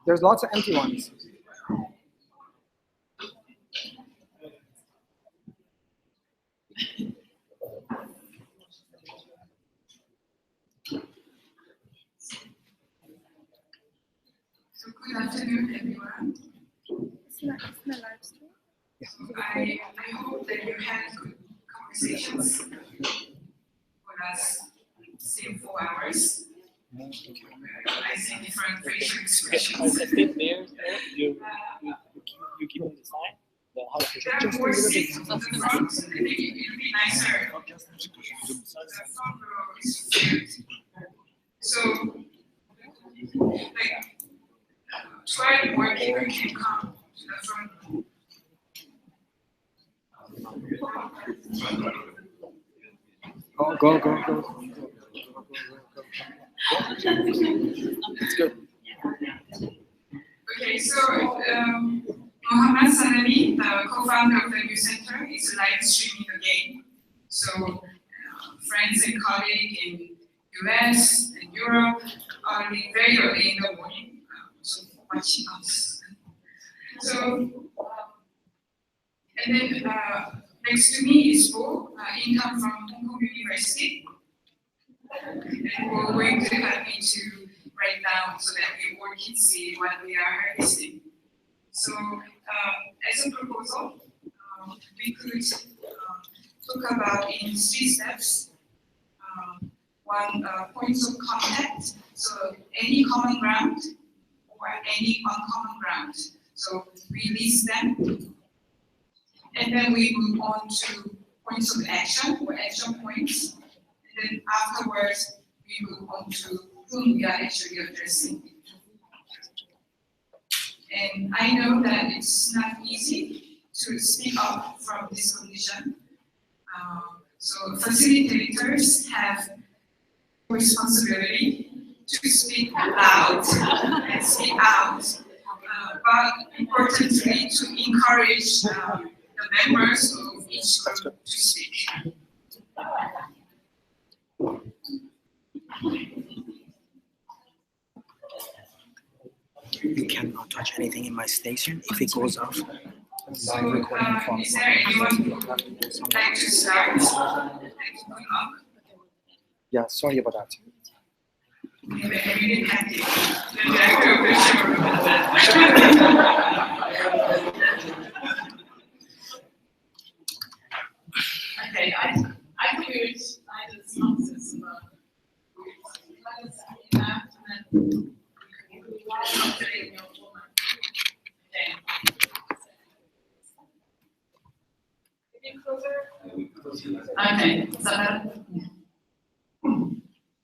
There's lots of empty ones. So good afternoon, everyone. Isn't a live stream? Yeah. I hope that you had good conversations for us, say 4 hours. I see different facial expressions. I think there, you keep on the side. There are more seats on the front. I think it will be nicer. The front row is filled. So, like, try more people can come to the front row. Go. It's good. Okay, so Mohammed Sanani, the co-founder of the New Center, is live streaming again. So friends and colleagues in US and Europe are very early in the morning, so watching us. So, and then next to me is Bo, income from Hong Kong University. And we're going to help me to write down so that we all can see what we are harvesting. So, as a proposal, we could talk about in 3 steps. One, points of contact, so any common ground or any uncommon ground. So we list them, and then we move on to points of action or action points. And then afterwards, we move on to whom we are actually addressing. And I know that it's not easy to speak up from this condition. So facilitators have responsibility to speak loud and speak out, but importantly to encourage the members of each group to speak. You cannot touch anything in my station if it goes off. So, is there anyone who would like to start? Yeah, sorry about that. Okay, I think we would either synopsis about and then okay, is that better?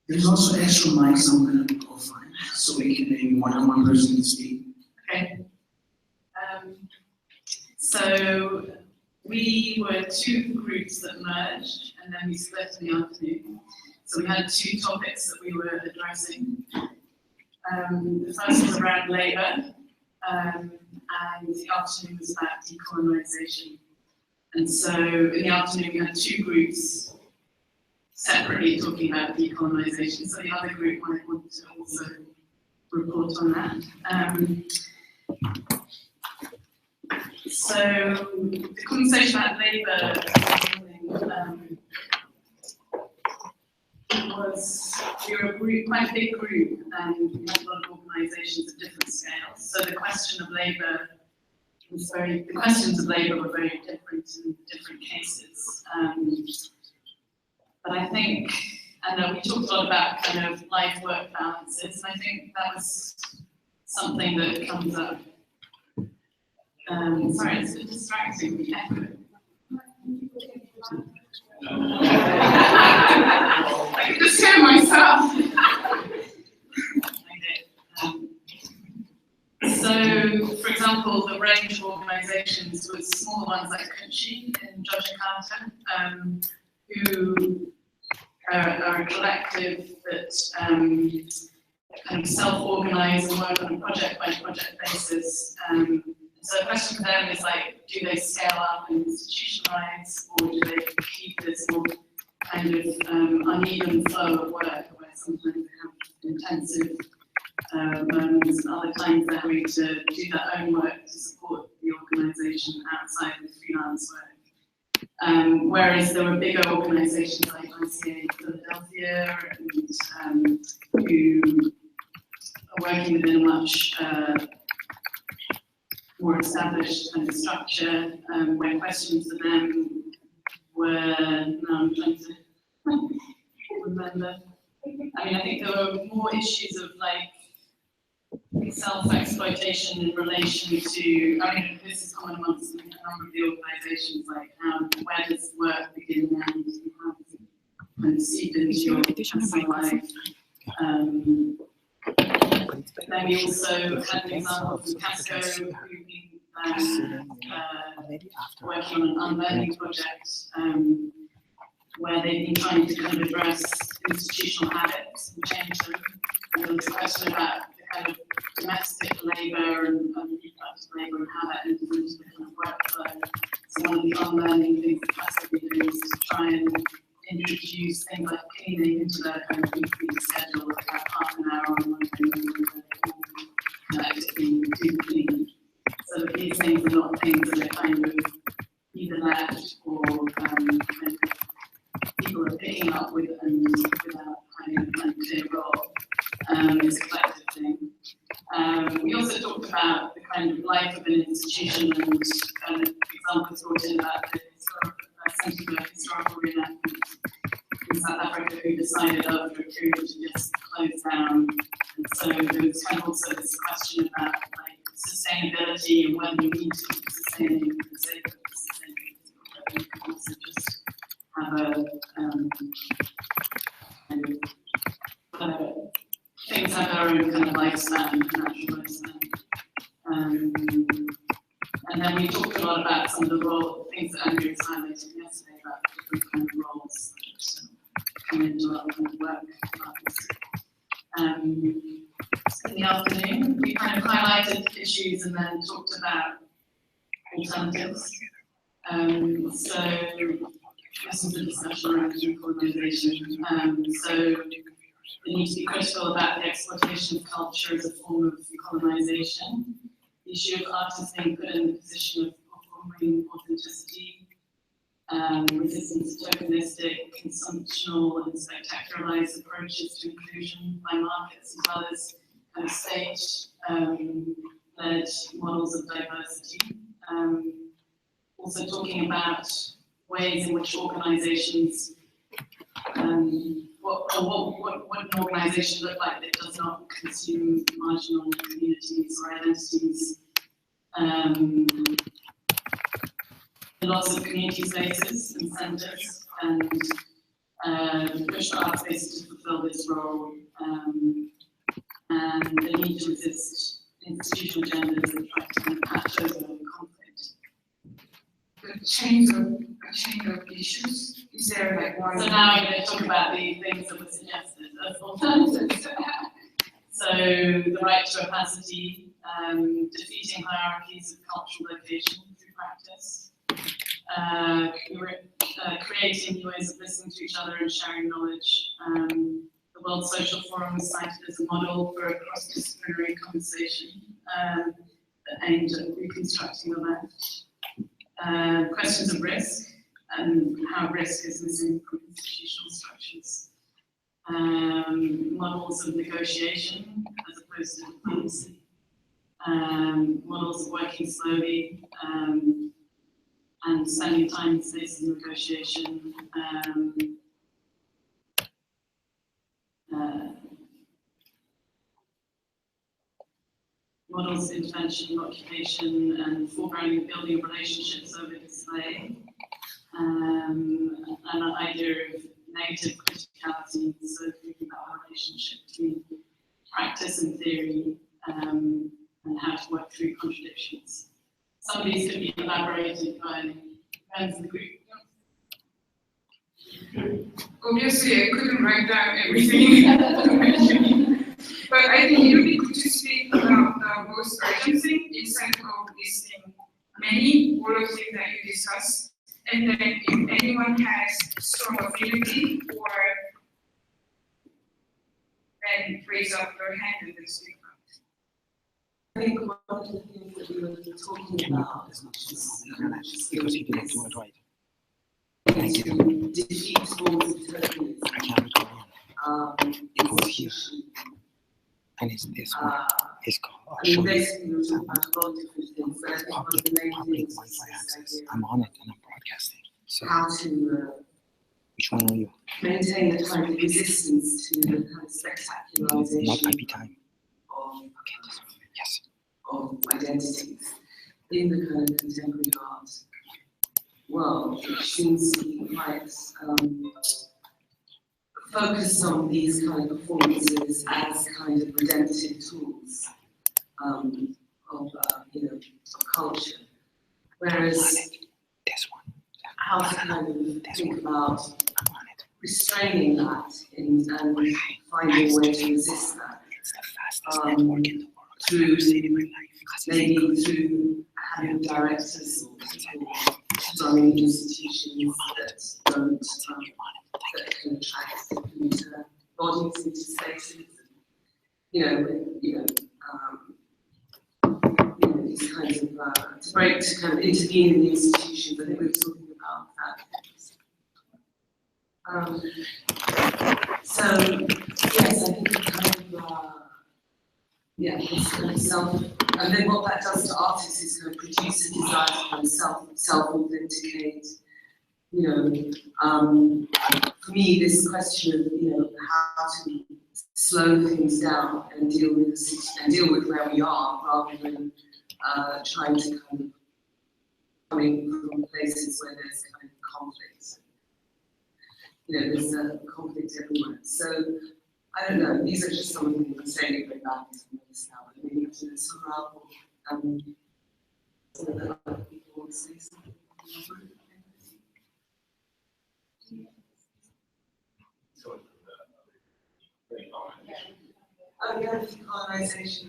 There's also extra mics I'm going to go find, so we can maybe one person to speak. Okay. So we were 2 groups that merged, and then we split in the afternoon. So we had 2 topics that we were addressing. The first was around labour, and the afternoon was about decolonisation. And so in the afternoon we had 2 groups separately talking about decolonisation. So the other group might want to also report on that. So the conversation about labour we were a group, quite a big group, and we had a lot of organisations at different scales. So the question of labour the questions of labour were very different in different cases. But I think, and we talked a lot about kind of life-work balances, and I think that was something that comes up. Sorry, it's a bit distracting, the echo. I can just hear myself. So, for example, the range of organisations was small ones like Shin in Jakarta, who are a collective that kind of self-organise and work on a project-by-project basis So the question for them is like, do they scale up and institutionalize, or do they keep this more kind of uneven flow of work, where sometimes they have intensive moments and other times they're having to do their own work to support the organisation outside of freelance work. Whereas there were bigger organisations like ICA Philadelphia and who are working within a much more established kind of structure, where questions for them were, now I'm trying to remember. I mean, I think there were more issues of like self-exploitation in relation to, I mean, this is common amongst a number of the organisations, like where does work begin and end, and how does it kind of seep into your personal life. Then we also had an example from Casco, who've been working on an unlearning project, where they've been trying to kind of address institutional habits and change them. And there was a question about the kind of domestic labour and reproductive labour and how that enters into the kind of workflow. So one of the unlearning things that Casco been doing is to try and introduce things like cleaning into their kind of weekly schedule, like about half an hour on Monday actively do clean. So that these things are not things that are kind of either left or kind of people are picking up with and without having a kind of clear role. It's a collective thing. We also talked about the kind of life of an institution and examples brought in about the Centre for Historical Reenactment in South Africa, who decided after a period to just close down. And so there was kind of also this question about like sustainability and whether you need to keep sustaining for the sake of sustainability, or whether you can also just have a kind of things have their own kind of lifespan, natural lifespan. And then we talked a lot about some of the things that Andrea was highlighting yesterday about different kind of roles that come into our kind of work. In the afternoon, we kind of highlighted issues and then talked about alternatives. So this is a discussion around decolonization. So we need to be critical about the exploitation of culture as a form of colonization. The issue of artists being put in the position of offering authenticity, resistance to tokenistic, consumptional, and spectacularized approaches to inclusion by markets, as well as kind of state-led models of diversity. Also talking about ways in which organizations, what an organization look like that does not consume marginal communities or identities. Lots of community spaces and centres, and push the art spaces to fulfil this role, and the need to resist institutional agendas that try to kind of patch over conflict. A change of issues. Is there like one? So now I'm going to talk about the things that were suggested as alternatives. So the right to opacity, defeating hierarchies of cultural location through practice, creating new ways of listening to each other and sharing knowledge. The World Social Forum was cited as a model for a cross-disciplinary conversation that aimed at reconstructing the left. Questions of risk and how risk is missing from institutional structures. Models of negotiation as opposed to diplomacy. Models of working slowly and spending time in spaces of negotiation. Models of intervention, occupation, and foregrounding and building of relationships over display. And an idea of negative criticality, so thinking about the relationship between practice and theory, and how to work through contradictions. Some of these could be elaborated by members of the group. Obviously, I couldn't write down everything. But I think it would be good to speak about the most urgent thing instead of listing many, all of them that you discussed. And then if anyone has strong affinity or then raise up your hand and then speak out. I think one of the things that we were talking about is Because he didn't do it right. to defeat forms of tokenism. I can't record him. It goes here. And it's this one. It's called I mean, basically, we were talking about a lot of different things, but I think one of the main public things Wi-Fi is access. this I'm on it and I'm broadcasting. So idea how to which one are you? maintain a kind of resistance to the kind of spectacularization Not IP time. of, Yes. of identities in the kind of contemporary art world, which seems to be quite focused on these kind of performances as kind of redemptive tools of culture. Whereas This one. how to kind of think about I'm on it. restraining that and finding a way to resist that. It's the fastest network in the world I've through ever seen in my life. Maybe through having directors or people running institutions that don't that can attract different bodies into spaces. These kinds of to kind of intervene in the institutions. I think we were talking about that. So yes, I think it kind of this kind of self, and then what that does to artists is kind of produce a desire to kind of self-authenticate. For me, this question of how to slow things down and deal with where we are, rather than trying to kind of coming from places where there's kind of conflict. There's conflict everywhere. So I don't know. These are just some of the things I'm saying very badly from this now, but maybe to sum up so that other people want to say something. Colonization.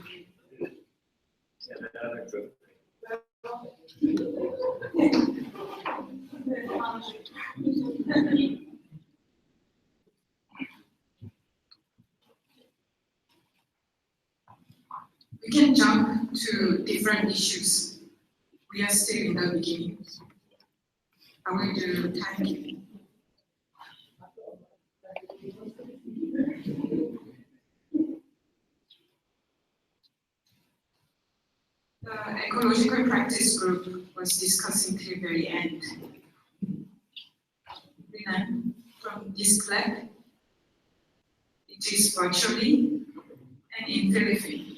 We can jump to different issues. We are still in the beginning. I will do timekeeping. The ecological practice group was discussing till the very end. Then from this flag, it is virtually and in Philippines.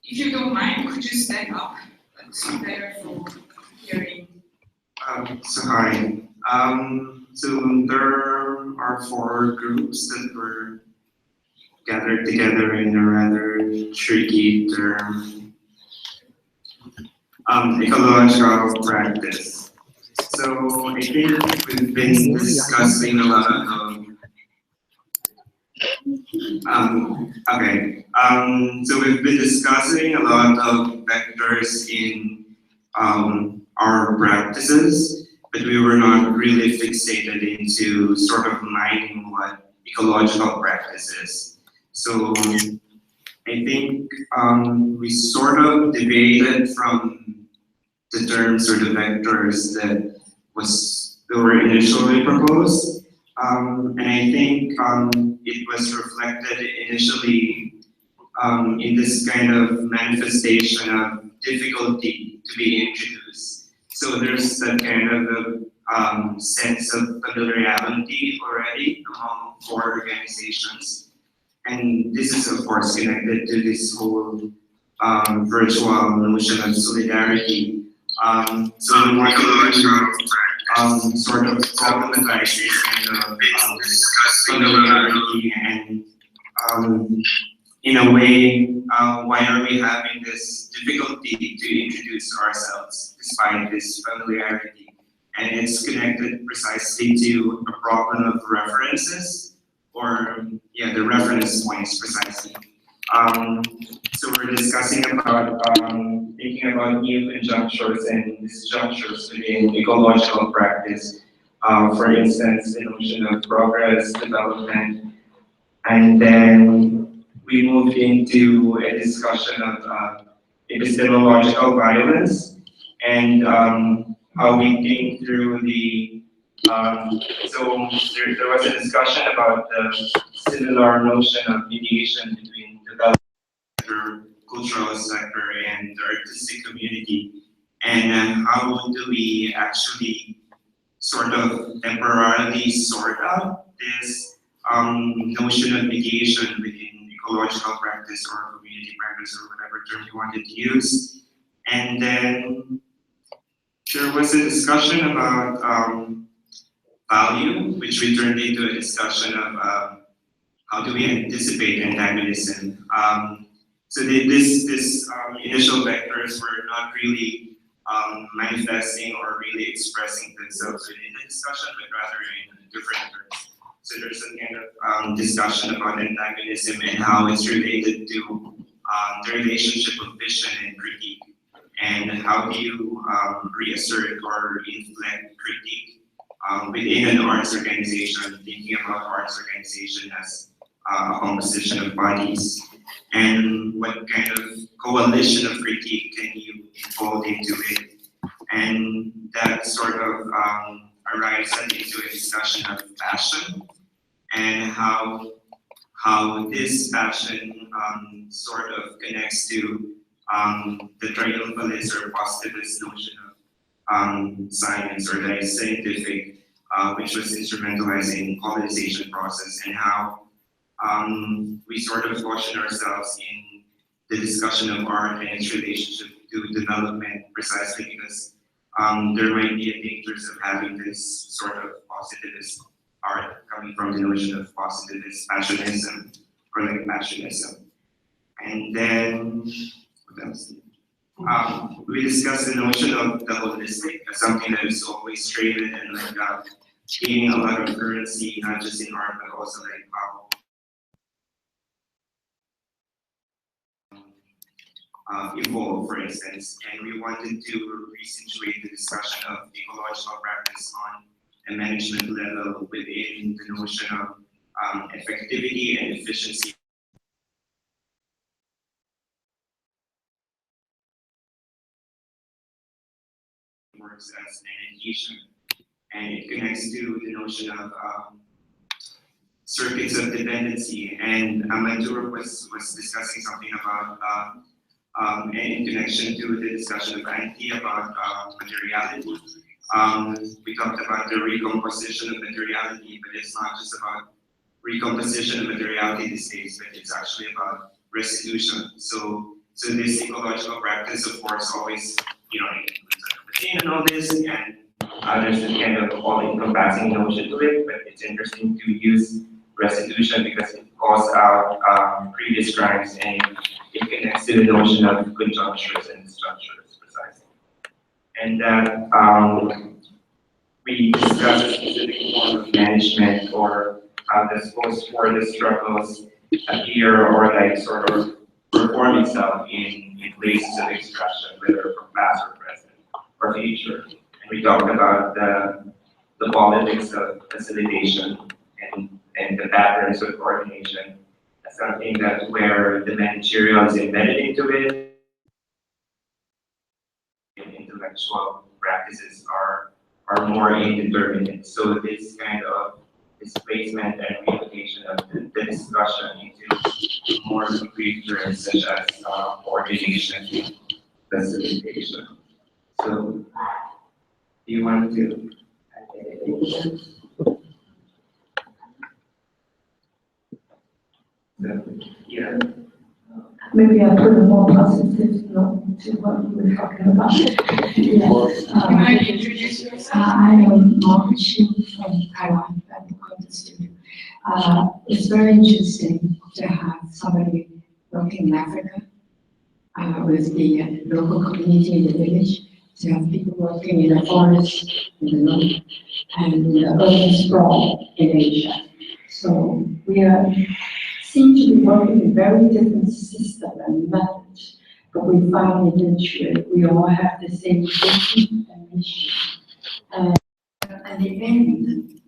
If you don't mind, could you stand up? That's better for hearing. Hi. So there are 4 groups that were gathered together in a rather tricky term, ecological practice. So I think we've been discussing a lot of so we've been discussing a lot of vectors in our practices, but we were not really fixated into sort of mining what ecological practice is. So I think we sort of deviated from the terms or the vectors that were initially proposed. And I think it was reflected initially in this kind of manifestation of difficulty to be introduced. So there's that kind of sense of familiarity already among 4 organizations. And this is of course connected to this whole virtual notion of solidarity. So we want to sort of problematize this kind of familiarity and in a way, why are we having this difficulty to introduce ourselves despite this familiarity? and it's connected precisely to a problem of references, or yeah, the reference points precisely. So we're discussing about thinking about new conjunctures and disjunctures within ecological practice. For instance, the notion of progress, development, and then we moved into a discussion of epistemological violence and how we think through the so there was a discussion about the similar notion of mediation between development sector, cultural sector, and the artistic community, and how do we actually sort of temporarily sort out this notion of mediation within ecological practice or community practice or whatever term you wanted to use. And then there was a discussion about value, which we turned into a discussion of how do we anticipate antagonism. So this initial vectors were not really manifesting or really expressing themselves within the discussion, but rather in different terms. So there's a kind of discussion about antagonism and how it's related to the relationship of vision and critique, and how do you reassert or inflect critique within an arts organization, thinking about arts organization as a composition of bodies, and what kind of coalition of critique can you involve into it, and that sort of arises into a discussion of passion and how this passion sort of connects to the triumphalist or positivist notion of science or the scientific, which was instrumentalized in colonization process, and how we sort of caution ourselves in the discussion of art and its relationship to development, precisely because there might be a dangers of having this sort of positivist art coming from the notion of positivist passionism or like passionism. And then what else? We discussed the notion of the holistic as something that is always traded and like gaining a lot of currency, not just in art but also like evolve, for instance, and we wanted to resituate the discussion of ecological practice on a management level within the notion of effectivity and efficiency. Works as an adhesion, and it connects to the notion of circuits of dependency. And Amador was discussing something about and in connection to the discussion of Anti about materiality. We talked about the recomposition of materiality, but it's not just about recomposition of materiality these days, but it's actually about restitution. So this ecological practice, of course, always, includes and all this, and there's a kind of all-encompassing notion to it, but it's interesting to use restitution because it calls out previous crimes and it connects to the notion of conjunctures and disjunctures precisely. And that we discuss a specific form of management or the post-war struggles appear or like sort of perform itself in places of expression, whether from past or present or future. And we talked about the politics of facilitation and the patterns of coordination as something that where the managerial is embedded into it. Intellectual practices are more indeterminate. So this kind of displacement and relocation of the discussion into more concrete terms such as coordination, facilitation. So, do you want to add anything? Yeah. Maybe I put a more positive note to what we were talking about. Yes. You might introduce yourself. I am Shin from Taiwan, at the Content Studio. It's very interesting to have somebody working in Africa with the local community in the village You have people working in the forest, in the north, and urban sprawl in Asia. So we seem to be working in very different system and methods, but we found eventually we all have the same vision and mission. And at the end,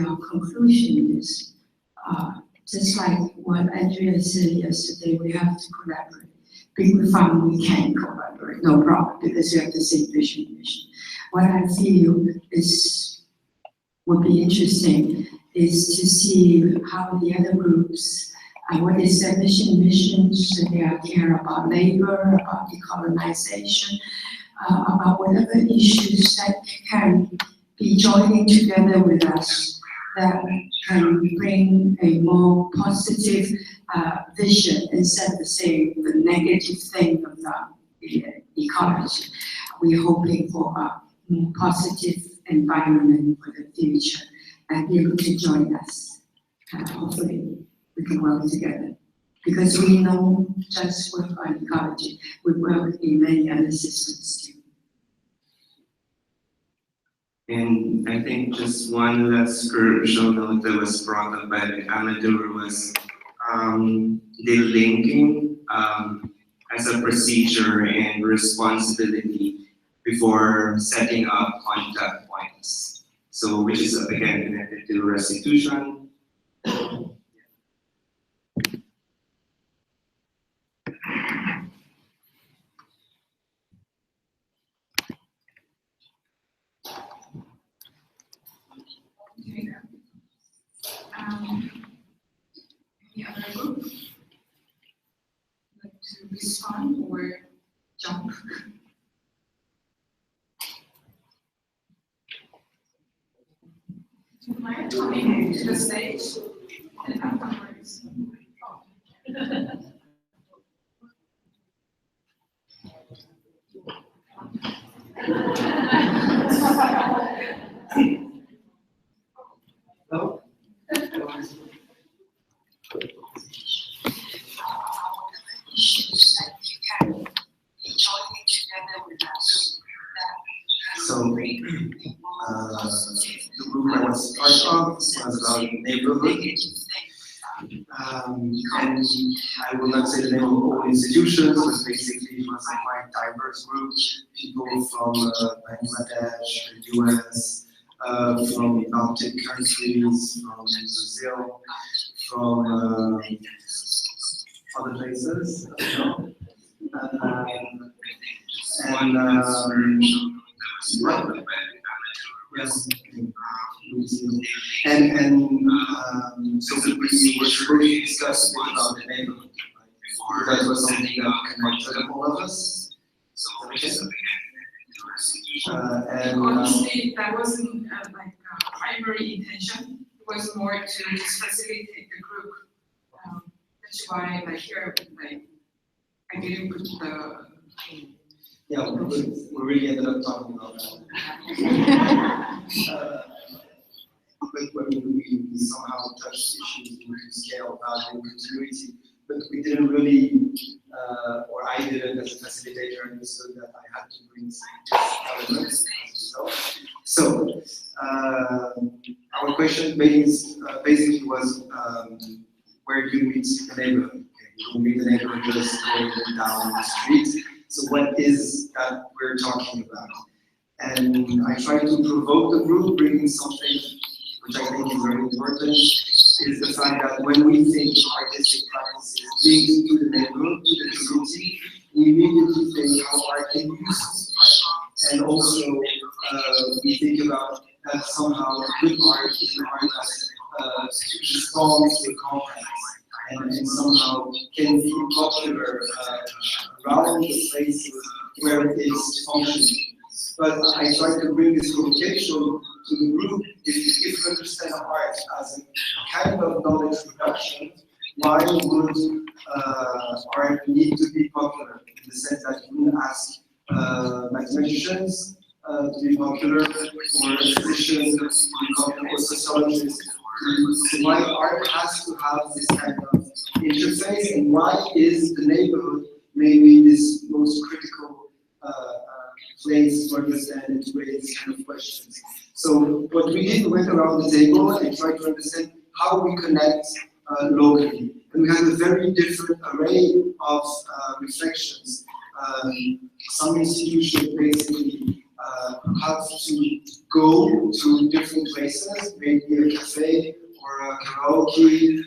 our conclusion is just like what Andrea said yesterday, we have to collaborate. We found we can collaborate, no problem, because we have the same vision and mission. What I feel would be interesting is to see how the other groups, what is their missions, they care about labor, about decolonization, about whatever issues that can be joining together with us, that can bring a more positive vision instead of saying the negative thing of the ecology. We're hoping for a more positive environment for the future and be able to join us. Hopefully we can work together. Because we know just work on ecology, we work in many other systems too. And I think just one last crucial note that was brought up by Amador was the linking as a procedure and responsibility before setting up contact points. So which is again connected to restitution. Any other group like to respond or jump? Do you mind coming to the stage and afterwards? No? So, the group I was part of was about neighborhood. And I will not say the name of all institutions, but basically it was a quite diverse group. People from Bangladesh, the US, from Baltic countries, from Brazil, from other places, so we were really discussing about the neighborhood. That was something that connected all of us. Honestly, that wasn't like a primary intention. It was more to just facilitate the group. That's why, like here, like I didn't put the. Yeah, we really ended up talking about that. But when we somehow touched issues into scale, value, continuity, but we didn't really, or I didn't as a facilitator understood that I had to bring some elements. So our question basically was, where do you meet the neighborhood? Okay, you don't meet the neighborhood just going down the street. So what is that we're talking about? And I tried to provoke the group, bringing something which I think is very important, is the fact that when we think artistic practices linked to the neighborhood, to the community, we immediately think how art can use it. And also, we think about that somehow good art is an art that responds to context and somehow can be popular around the places where it's functioning. But I try to bring this provocation to the group. If you understand art as a kind of knowledge production, why would art need to be popular? In the sense that you wouldn't ask mathematicians to be popular, or physicians to be popular, or sociologists. So why art has to have this kind of interface, and why is the neighborhood maybe this most critical place for understand and to raise these kind of questions. So what we did, we went around the table and tried to understand how we connect locally. And we had a very different array of reflections. Some institutions basically have to go to different places, maybe a cafe or a karaoke,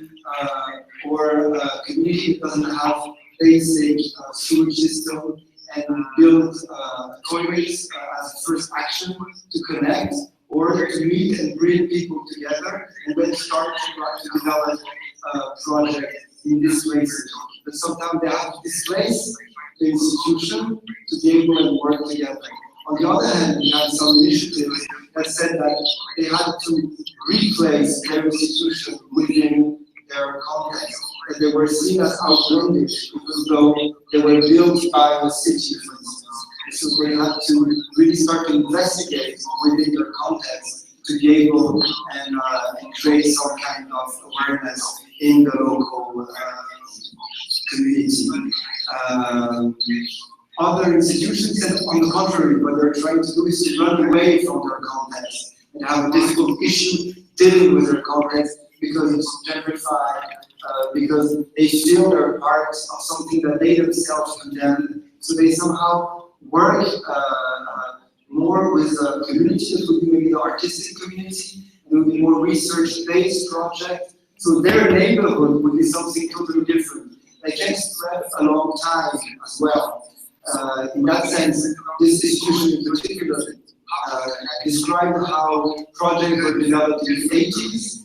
or a community that doesn't have basic sewage system, and build toilets as a first action to connect, or to meet and bring people together, and then start to develop a project in this way. But sometimes they have to displace the institution to be able to work together. On the other hand, we had some initiatives that said that they had to replace their institution within their context, that they were seen as outlandish, because though they were built by the city, for instance. So they had to really start to investigate within their context to be able and create some kind of awareness in the local community. Other institutions said, on the contrary, what they're trying to do is to run away from their context and have a difficult issue dealing with their context because it's gentrified, because they feel they're part of something that they themselves condemn. So they somehow work more with the community, that would be maybe the artistic community, and it would be more research-based project. So their neighborhood would be something totally different. They can spread a long time as well. In that sense, this institution in particular described how projects were developed in the 80s,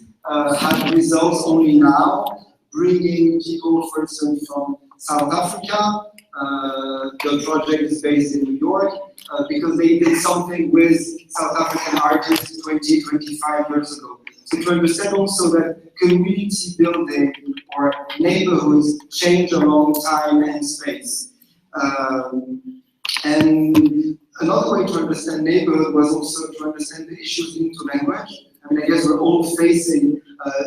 had results only now, bringing people, for instance, from South Africa. The project is based in New York, because they did something with South African artists 20, 25 years ago. So to understand also that community building or neighborhoods change along time and space. And another way to understand neighborhood was also to understand the issues linked to language. I mean, I guess we're all facing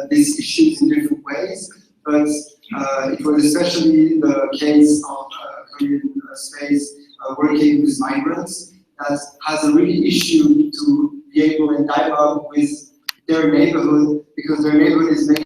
these issues in different ways, but it was especially the case of Korean space working with migrants that has a really issue to be able to dialogue with their neighborhood, because their neighborhood is making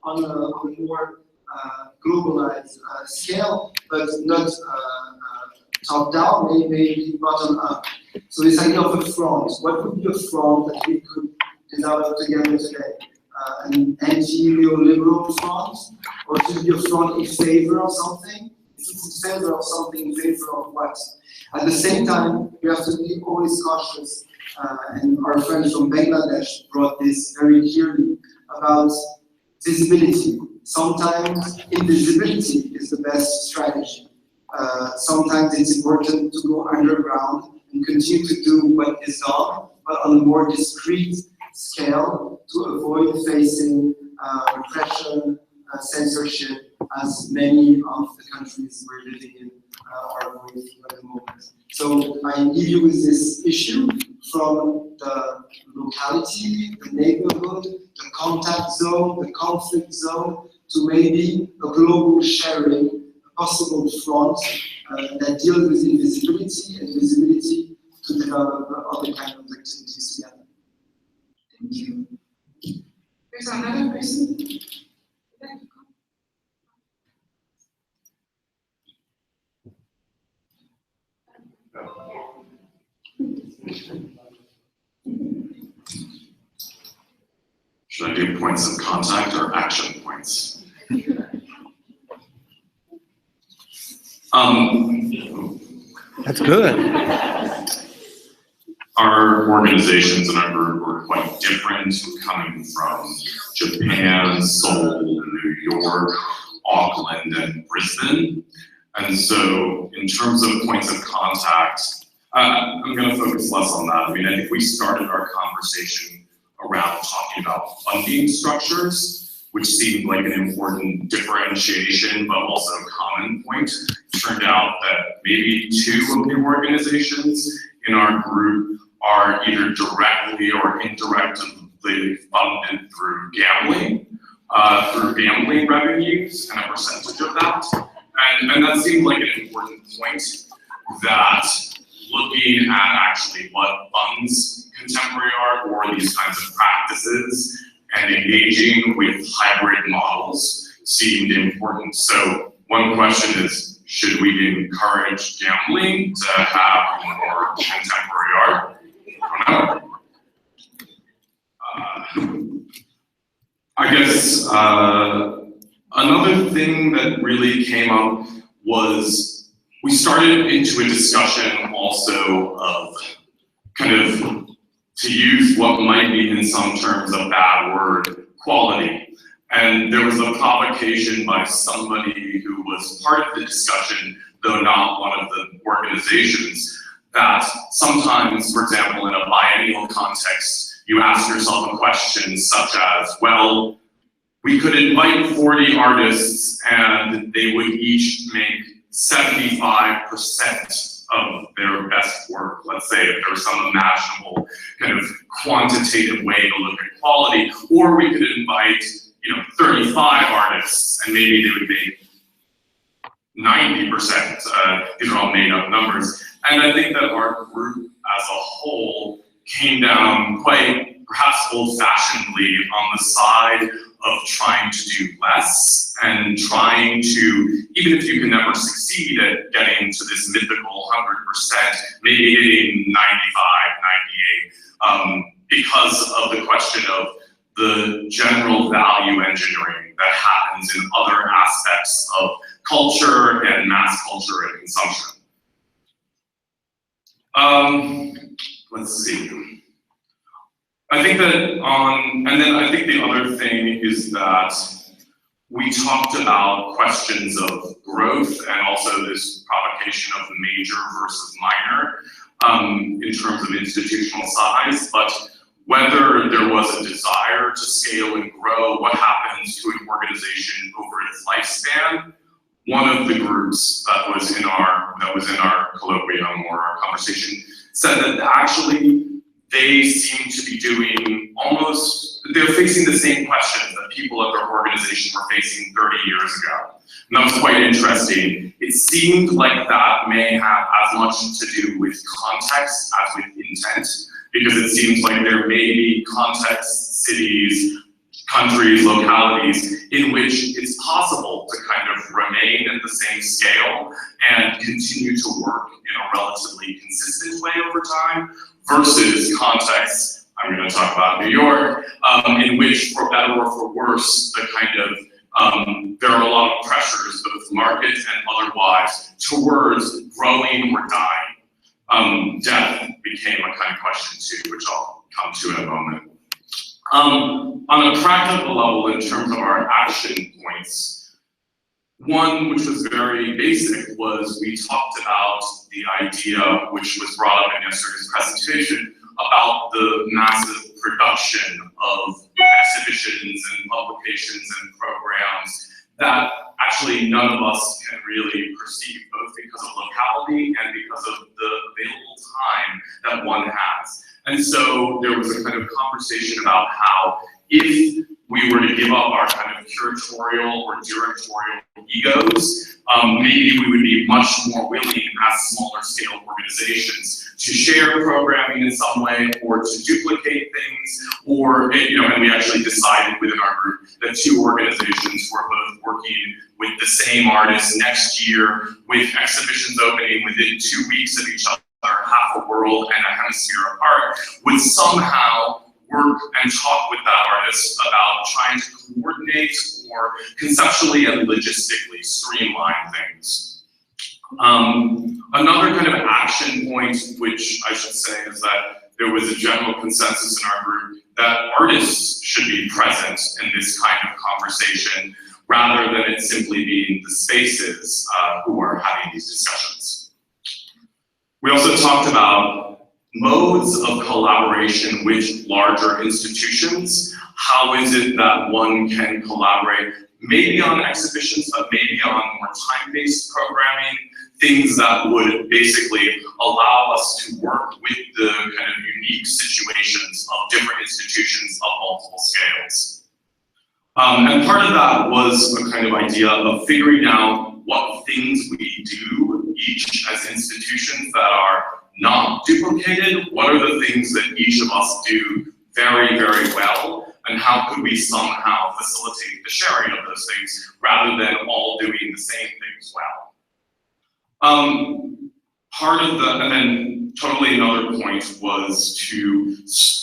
on a more globalized scale, but not top-down, maybe bottom-up. So this idea of a front, what would be a front that we could develop together today? An anti-neoliberal front, or to be a front in favor of something? If it's in favor of something, in favor of what? At the same time, we have to be always cautious, and our friends from Bangladesh brought this very clearly, about visibility. Sometimes invisibility is the best strategy. Sometimes it's important to go underground and continue to do what is done, but on a more discrete scale to avoid facing repression, censorship, as many of the countries we're living in are going through at the moment. So I leave you with this issue from the locality, the neighborhood, the contact zone, the conflict zone, to maybe a global sharing, a possible front that deals with invisibility and visibility to develop other kind of activities together. Thank you. There's another person. Should I do points of contact or action points? That's good. Our organizations and our group were quite different, coming from Japan, Seoul, New York, Auckland, and Brisbane. And so in terms of points of contact, I'm going to focus less on that. I mean, I think we started our conversation around talking about funding structures, which seemed like an important differentiation, but also a common point. It turned out that maybe two of the organizations in our group are either directly or indirectly funded through gambling revenues and a percentage of that. And that seemed like an important point, that looking at actually what funds contemporary art or these kinds of practices and engaging with hybrid models seemed important. So one question is, should we encourage gambling to have more contemporary art? I don't know. I guess another thing that really came up was we started into a discussion also of kind of, to use what might be in some terms a bad word, quality. And there was a provocation by somebody who was part of the discussion, though not one of the organizations, that sometimes, for example, in a biennial context, you ask yourself a question such as, well, we could invite 40 artists and they would each make 75% of their best work. Let's say if there was some imaginable kind of quantitative way to look at quality, or we could invite 35 artists and maybe they would make 90%. These are all made up numbers. And I think that our group as a whole came down quite perhaps old-fashionedly on the side of trying to do less and trying to, even if you can never succeed at getting to this mythical 100%, maybe hitting 95, 98, because of the question of the general value engineering that happens in other aspects of culture and mass culture and consumption. Let's see. I think that and then I think the other thing is that we talked about questions of growth and also this provocation of major versus minor in terms of institutional size, but whether there was a desire to scale and grow, what happens to an organization over its lifespan. One of the groups that was in our colloquium or our conversation said that actually they seem to be doing they're facing the same questions that people at their organization were facing 30 years ago. And that was quite interesting. It seemed like that may have as much to do with context as with intent, because it seems like there may be contexts, cities, countries, localities in which it's possible to kind of remain at the same scale and continue to work in a relatively consistent way over time, versus contexts, I'm going to talk about New York, in which, for better or for worse, the kind of, there are a lot of pressures, both market and otherwise, towards growing or dying. Death became a kind of question too, which I'll come to in a moment. On a practical level, in terms of our action points, one which was very basic was we talked about the idea, which was brought up in yesterday's presentation, about the massive production of exhibitions and publications and programs that actually none of us can really perceive, both because of locality and because of the available time that one has. And so there was a kind of conversation about how if we were to give up our kind of curatorial or directorial egos, maybe we would be much more willing as smaller scale organizations to share programming in some way or to duplicate things, or, and we actually decided within our group that 2 organizations were both working with the same artists next year with exhibitions opening within 2 weeks of each other, half a world and a hemisphere apart, would somehow work and talk with that artist about trying to coordinate or conceptually and logistically streamline things. Another kind of action point, which I should say, is that there was a general consensus in our group that artists should be present in this kind of conversation rather than it simply being the spaces who are having these discussions. We also talked about modes of collaboration with larger institutions. How is it that one can collaborate, maybe on exhibitions, but maybe on more time-based programming, things that would basically allow us to work with the kind of unique situations of different institutions of multiple scales. And part of that was a kind of idea of figuring out what things we do, each as institutions that are not duplicated, what are the things that each of us do very, very well, and how could we somehow facilitate the sharing of those things rather than all doing the same things well. And then totally another point was to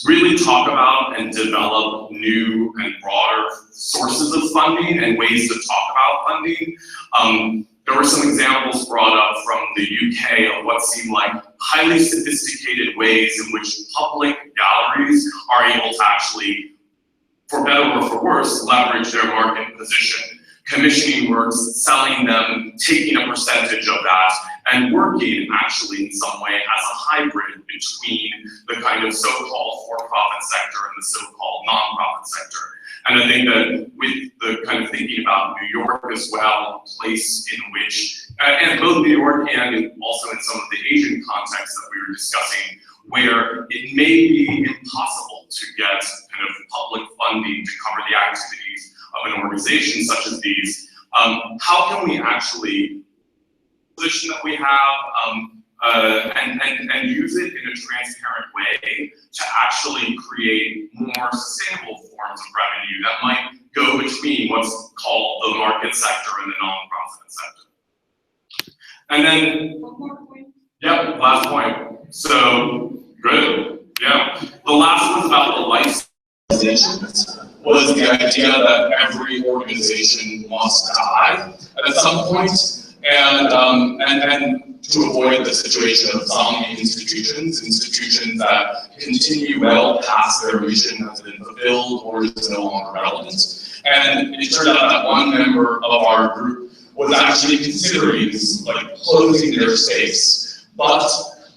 really talk about and develop new and broader sources of funding and ways to talk about funding. There were some examples brought up from the UK of what seemed like highly sophisticated ways in which public galleries are able to actually, for better or for worse, leverage their market position. Commissioning works, selling them, taking a percentage of that, and working actually in some way as a hybrid between the kind of so-called for-profit sector and the so-called non-profit sector. And I think that with the kind of thinking about New York as well, a place in which, and both New York and also in some of the Asian contexts that we were discussing, where it may be impossible to get kind of public funding to cover the activities of an organization such as these, how can we actually position that we have and use it in a transparent way to actually create more sustainable forms of revenue that might go between what's called the market sector and the nonprofit sector. And then, yep, last point. So, good, yeah. The last was about the life organizations, was the idea that every organization must die at some point, and to avoid the situation of zombie institutions that continue well past their mission has been fulfilled or is no longer relevant. And it turned out that one member of our group was actually considering like closing their space, but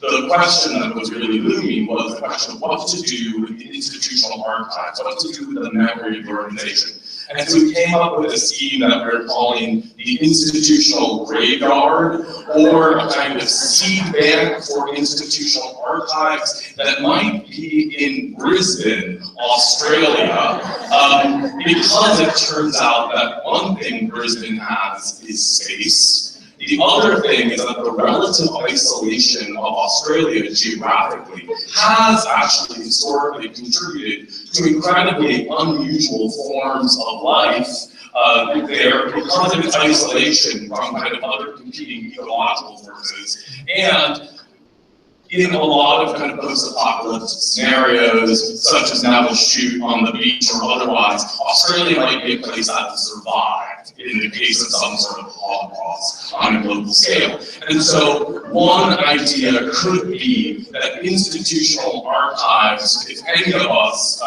the question that was really looming was the question of what to do with the institutional archives, what to do with the memory of the organization. And so we came up with a scheme that we're calling the institutional graveyard, or a kind of seed bank for institutional archives that might be in Brisbane, Australia, because it turns out that one thing Brisbane has is space. The other thing is that the relative isolation of Australia geographically has actually historically contributed to incredibly unusual forms of life there because of its isolation from kind of other competing ecological forces. And in a lot of kind of post-apocalyptic scenarios, such as now the shoot on the beach or otherwise, Australia might be a place that has survived in the case of some sort of holocaust on a global scale. And so one idea could be that institutional archives, if any of us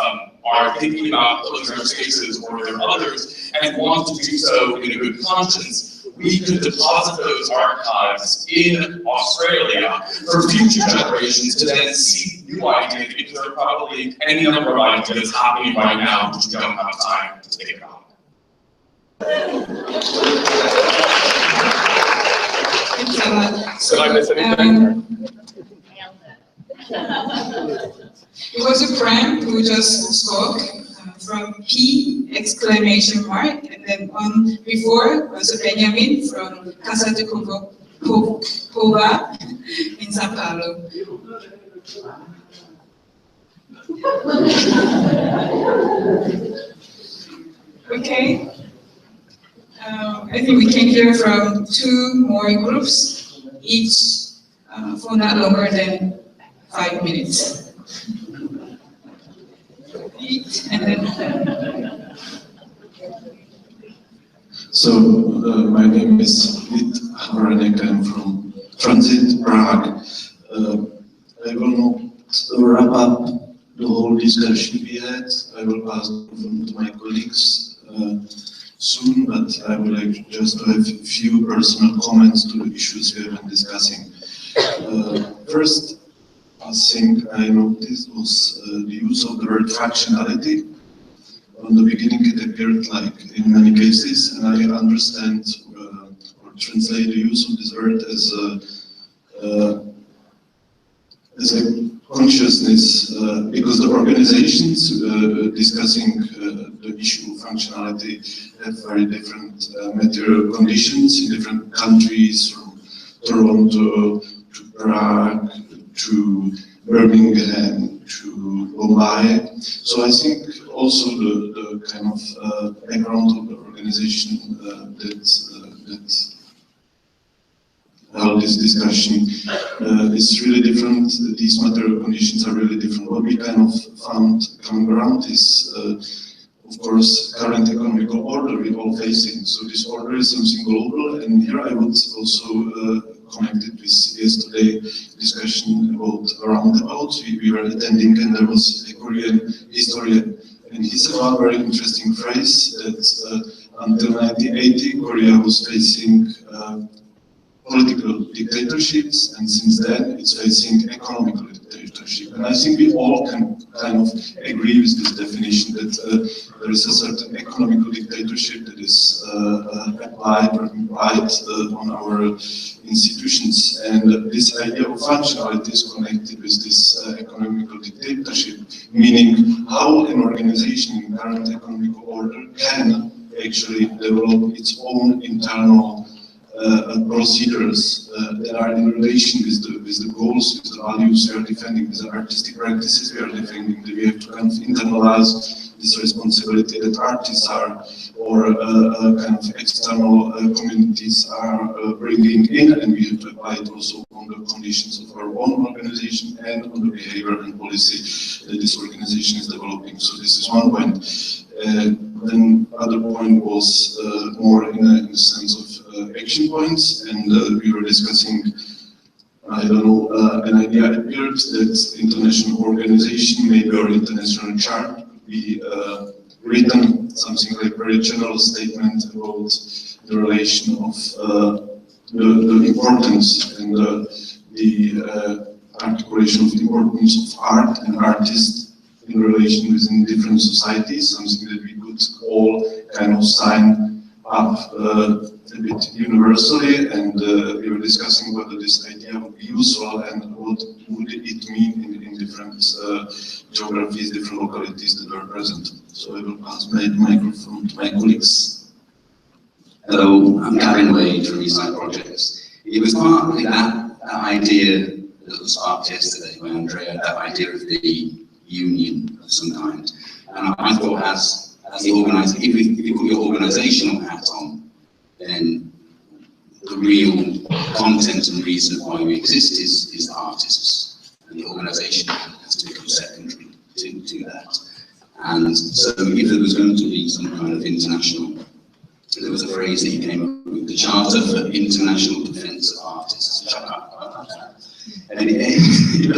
are thinking about closing our spaces, or there are others, and want to do so in a good conscience, we could deposit those archives in Australia for future generations to then see new ideas, because there are probably any number of ideas happening right now which we don't have time to take on. Thanks a lot. Did I miss anything? It was a friend who just spoke from P exclamation mark, and then one before was a Benjamin from Casa de Cova in Sao Paulo. Okay. I think we can hear from two more groups, each for not longer than 5 minutes. And then so, my name is Lit Haranek. I'm from Transit Prague. I will not wrap up the whole discussion we had. I will pass on to my colleagues soon, but I would like just to have a few personal comments to the issues we have been discussing. First, I think I noticed was the use of the word fractionality. From the beginning, it appeared like in many cases, and I understand or translate the use of this word as a consciousness, because the organizations discussing the issue of functionality have very different material conditions in different countries, from Toronto to Prague to Birmingham to Mumbai. So I think also the kind of background of the organization that held this discussion is really different. These material conditions are really different. What we kind of found coming around is, of course, current economical order we're all facing. So this order is something global, and here I would also connect it with yesterday discussion about roundabouts we were attending, and there was a Korean historian, and he said one very interesting phrase that until 1980 Korea was facing political dictatorships, and since then it's facing economical dictatorship. And I think we all can kind of agree with this definition that there is a certain economical dictatorship that is applied or implied on our institutions. And this idea of functionality is connected with this economical dictatorship, meaning how an organization in current economical order can actually develop its own internal procedures that are in relation with the goals, with the values we are defending, with the artistic practices we are defending. We have to kind of internalize this responsibility that artists are, or kind of external communities are bringing in, and we have to apply it also on the conditions of our own organization and on the behavior and policy that this organization is developing. So this is one point. Then other point was more in the sense of action points, and we were discussing, I don't know, an idea appeared that international organization, maybe our international chart, could be written something like very general statement about the relation of the importance and the articulation of the importance of art and artists in relation within different societies, something that we could all kind of sign up a bit universally, and we were discussing whether this idea would be useful and what would it mean in different geographies, different localities that were present. So I will pass my microphone to my colleagues. Hello, I'm Gavin Wade from Eastside Projects. It was partly that idea that was sparked yesterday by Andrea, that idea of the union of some kind. And I thought as the organizer, if you put your organizational hat on, then the real content and reason why we exist is the artists, and the organisation has to become secondary to that. And so if there was going to be some kind of international, there was a phrase that you came up with, the Charter for International Defence of Artists, which I quite like that. And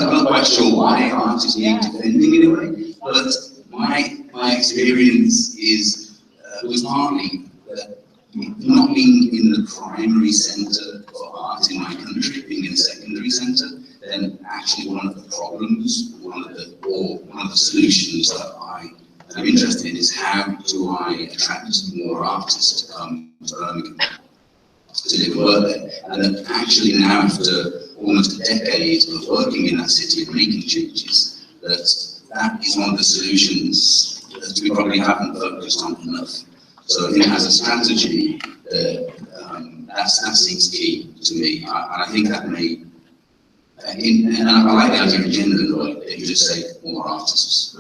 I'm not quite sure why artists need defending in a way, but my experience was partly that not being in the primary centre for art in my country, being in a secondary centre, then actually one of the problems, one of the solutions that I'm interested in is how do I attract more artists to come to Birmingham to live and work there. And that actually now, after almost a decade of working in that city and making changes, that is one of the solutions that we probably haven't focused on enough. So I think as a strategy, that seems key to me. And I think that may, and I like the idea in general, that you just say more artists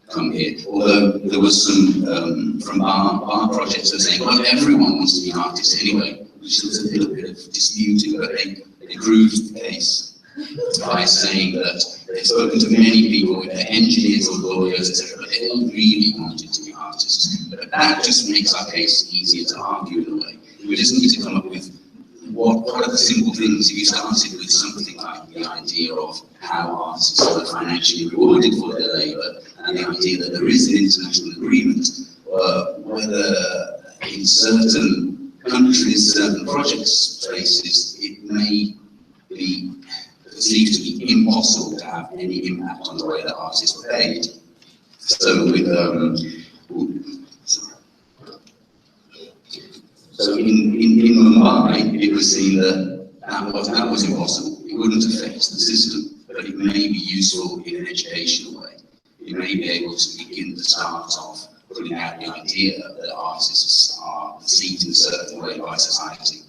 come here. Although there was some from bar projects that are saying, well, everyone wants to be an artist anyway, which was a little bit of disputing, but they proved the case by saying that they've spoken to many people, with their engineers or lawyers, etc., but they don't really wanted to be artists. But that just makes our case easier to argue in a way. We just need to come up with what are the simple things. If you started with something like the idea of how artists are financially rewarded for their labour, and the idea that there is an international agreement, whether in certain countries, certain projects, places, it may be perceived to be impossible to have any impact on the way that artists were paid. So with so in Mumbai, it was seen that was impossible. It wouldn't affect the system, but it may be useful in an educational way. It may be able to begin the start of putting out the idea that artists are perceived in a certain way by society.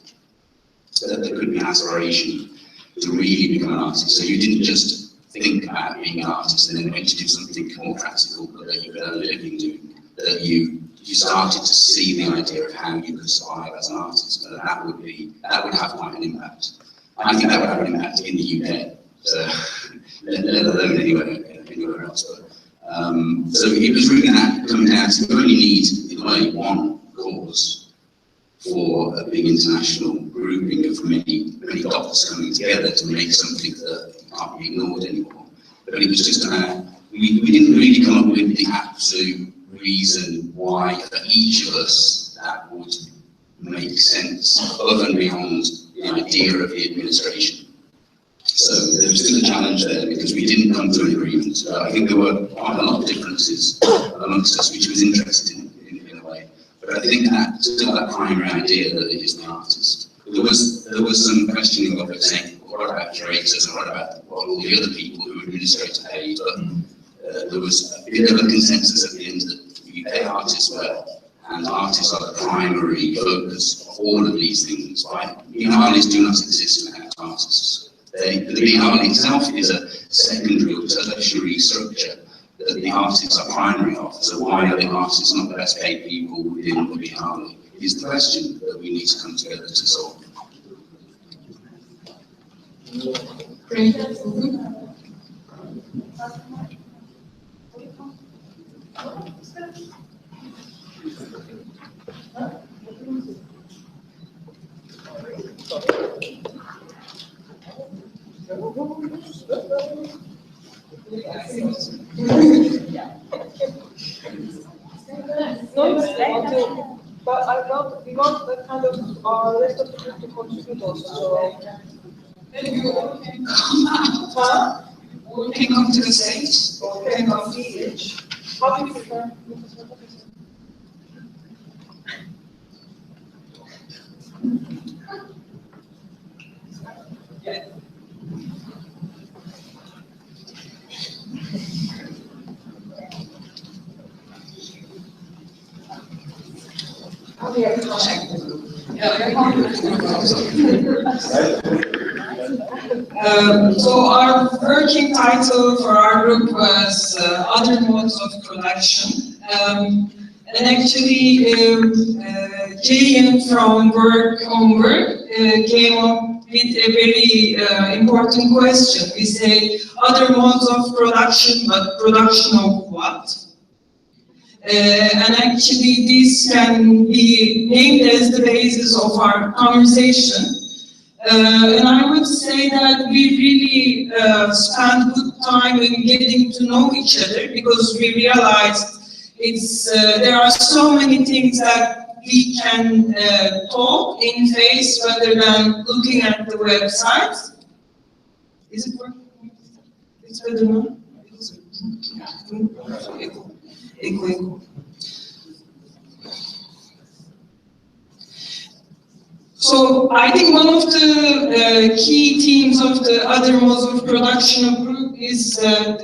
So that there could be an aspiration to really become an artist. So you didn't just think about being an artist and then went to do something more practical that you could earn a living doing. That you started to see the idea of how you could survive as an artist, and that would have quite an impact. I think that would have an impact in the UK, so let alone anywhere else. But, so it was really that coming down to you only need, in a way, one cause for a big international grouping of many dots coming together to make something that can't be ignored anymore. But it was just we didn't really come up with the absolute reason why for each of us that would make sense above and beyond the idea of the administration. So there was still a challenge there because we didn't come to an agreement. I think there were quite a lot of differences amongst us, which was interesting in a way. But I think that still that primary idea that it is the artist. There was some questioning of it saying, well, what about curators and what about all the other people who administrate paid? But there was a bit of a consensus at the end that you pay artists well, and artists are the primary focus of all of these things. Biennales do not exist without artists. The Biennale itself is a secondary or tertiary structure that the artists are primary of. So why are the artists not the best paid people within the Biennale is the question that we need to come together to solve. Great. But we want that kind of rest of the group to contribute also. So, We can come to the stage. or can come village. How do you prefer? So our working title for our group was Other Modes of Production. And actually, Jayan from Work on Work came up with a very important question. We say other modes of production, but production of what? And actually this can be named as the basis of our conversation. And I would say that we really spent good time in getting to know each other, because we realized there are so many things that we can talk in face rather than looking at the website. Is it working? It's better now? Echo. So I think one of the key themes of the other modes of production group is that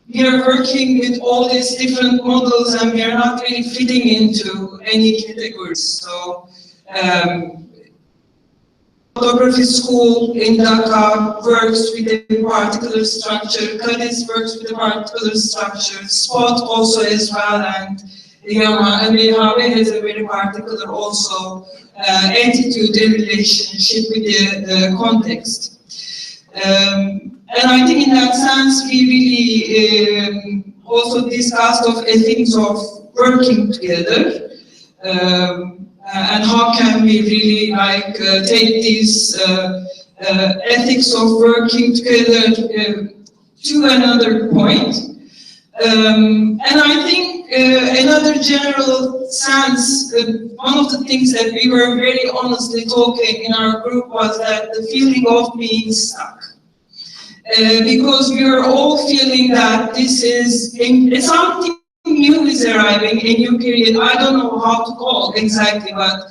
we are working with all these different models and we are not really fitting into any categories. So photography school in Dhaka works with a particular structure, Cadiz works with a particular structure, Spot also as well, and Yama and Mehave has a very particular also attitude and relationship with the context. And I think in that sense we really also discussed of ethics of working together. And how can we really take this ethics of working together to another point. And I think another general sense, one of the things that we were very honestly talking in our group was that the feeling of being stuck. Because we are all feeling that this is something new is arriving, a new period. I don't know how to call exactly, but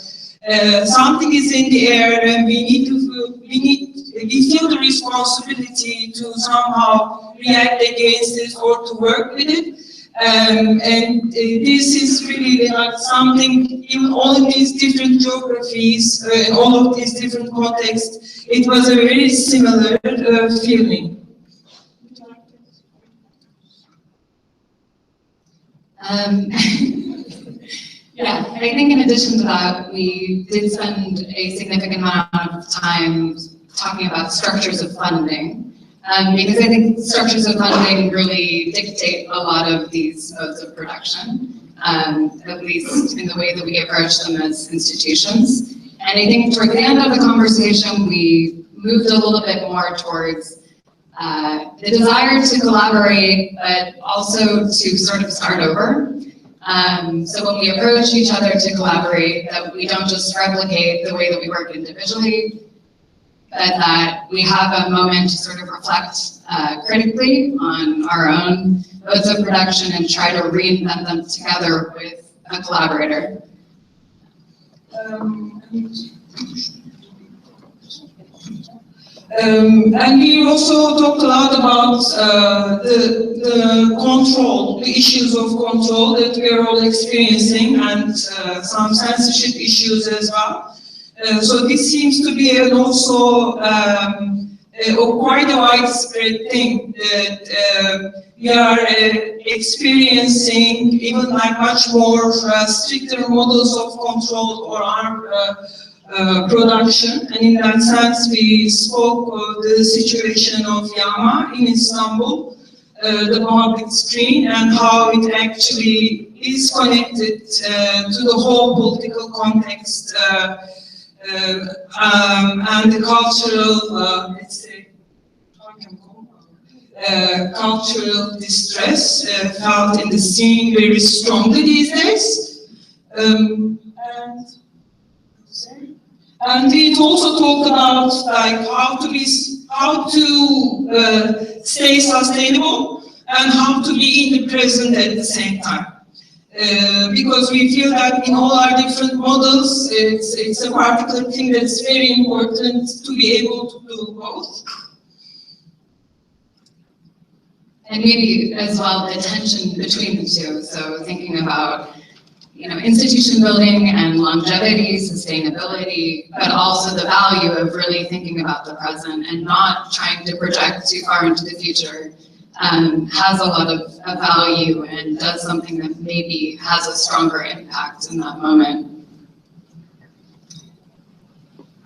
something is in the air, and we feel the responsibility to somehow react against it or to work with it. And this is really like something, in all of these different geographies, in all of these different contexts, it was a very similar feeling. Yeah, I think in addition to that, we did spend a significant amount of time talking about structures of funding, because I think structures of funding really dictate a lot of these modes of production, at least in the way that we approach them as institutions. And I think toward the end of the conversation, we moved a little bit more towards the desire to collaborate, but also to sort of start over. So when we approach each other to collaborate, that we don't just replicate the way that we work individually, but that we have a moment to sort of reflect critically on our own modes of production and try to reinvent them together with a collaborator. And we also talked a lot about the control, the issues of control that we are all experiencing, and some censorship issues as well. So this seems to be also quite a widespread thing that we are experiencing, even like much more stricter models of control or our production. And in that sense, we spoke of the situation of Yama in Istanbul, the public screen, and how it actually is connected to the whole political context and the cultural, let's say, cultural distress felt in the scene very strongly these days. And we also talked about like how to stay sustainable and how to be in the present at the same time. Because we feel that in all our different models, it's a particular thing that's very important to be able to do both. And maybe as well the tension between the two. So thinking about, institution building and longevity, sustainability, but also the value of really thinking about the present and not trying to project too far into the future, has a lot of value and does something that maybe has a stronger impact in that moment.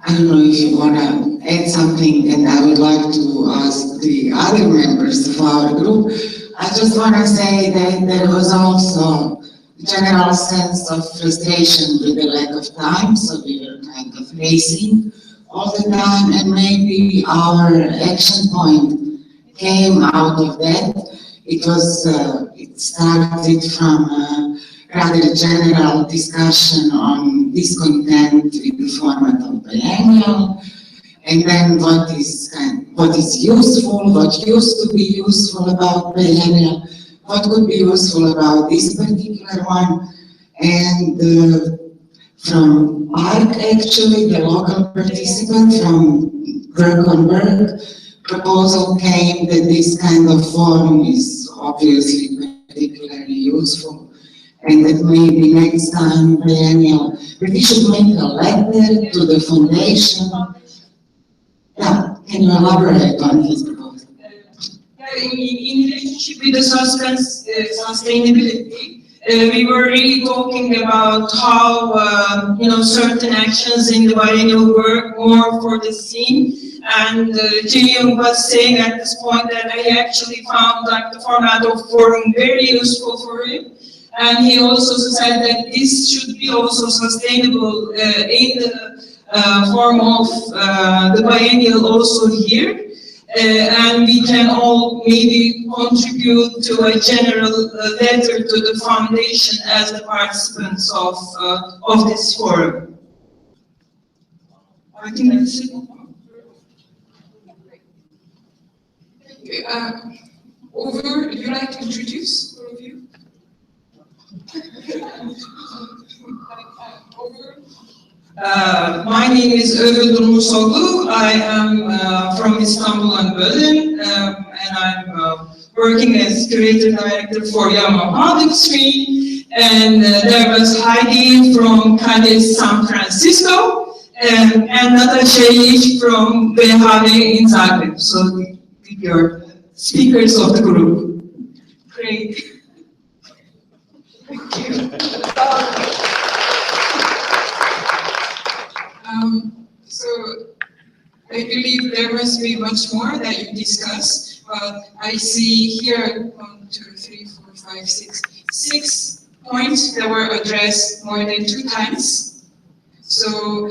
I don't know if you want to add something, and I would like to ask the other members of our group. I just want to say that there was also a general sense of frustration with the lack of time, so we were kind of racing all the time, and maybe our action point came out of that. It was, it started from a rather general discussion on discontent with the format of biennial, and then what is useful, what used to be useful about biennial, what could be useful about this particular one, and from ARC actually, the local participant from Work on Work, proposal came that this kind of forum is obviously particularly useful, and that maybe next time biennial, that we should make a letter to the foundation. Yeah, can you elaborate on his proposal? In relationship with the sustainability, we were really talking about how certain actions in the biennial work more for the scene, and Ji-Young was saying at this point that I actually found like the format of forum very useful for him, and he also said that this should be also sustainable in the form of the biennial also here. And we can all maybe contribute to a general letter to the foundation as the participants of this forum. I think that's it. Over, would you like to introduce all of you? Over. My name is Özgür Durmusoglu. I am from Istanbul and Berlin, and I'm working as curator director for Yama Public Stream. And there was Heidi from Cadiz, San Francisco, and Natasha Yish from BHV in Zagreb. So your speakers of the group. Great. Thank you. So I believe there must be much more that you discuss, but I see here 1, 2, 3, 4, 5, 6, 6 points that were addressed more than 2 times. So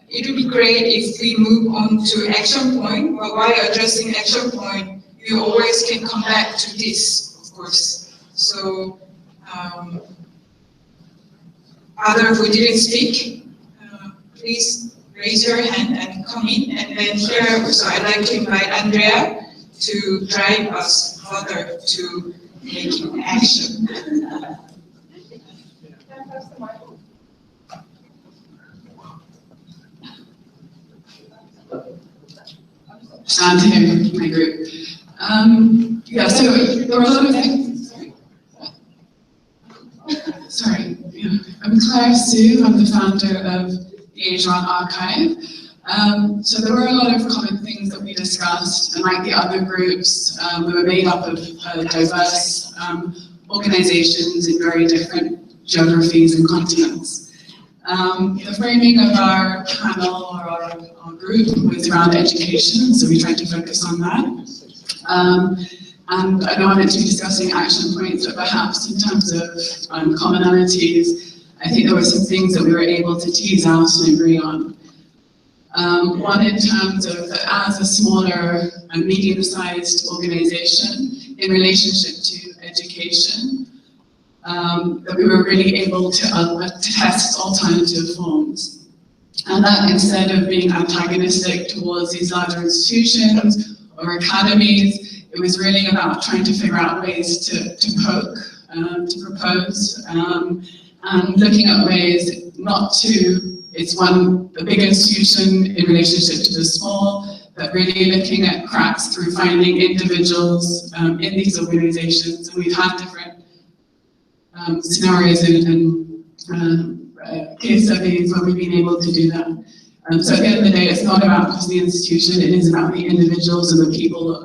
it would be great if we move on to action point, but while addressing action point, you always can come back to this, of course. So others who didn't speak, please raise your hand and come in. And then here, so I'd like to invite Andrea to drive us further to making action. Stand here, my group. Yeah, so there were a lot of things. Sorry. Yeah. I'm Claire Sue. I'm the founder of the Asian Archive. So there were a lot of common things that we discussed, and like the other groups, we were made up of diverse organizations in very different geographies and continents. The framing of our panel or our group was around education, so we tried to focus on that. And I don't want it to be discussing action points, but perhaps in terms of commonalities, I think there were some things that we were able to tease out and agree on. One in terms of as a smaller and medium-sized organization in relationship to education, that we were really able to test alternative forms. And that instead of being antagonistic towards these larger institutions or academies, it was really about trying to figure out ways to poke, to propose, and looking at ways not to, it's the big institution in relationship to the small, but really looking at cracks through finding individuals in these organizations. And we've had different scenarios and case studies where we've been able to do that. So at the end of the day, it's not about just the institution, it is about the individuals and the people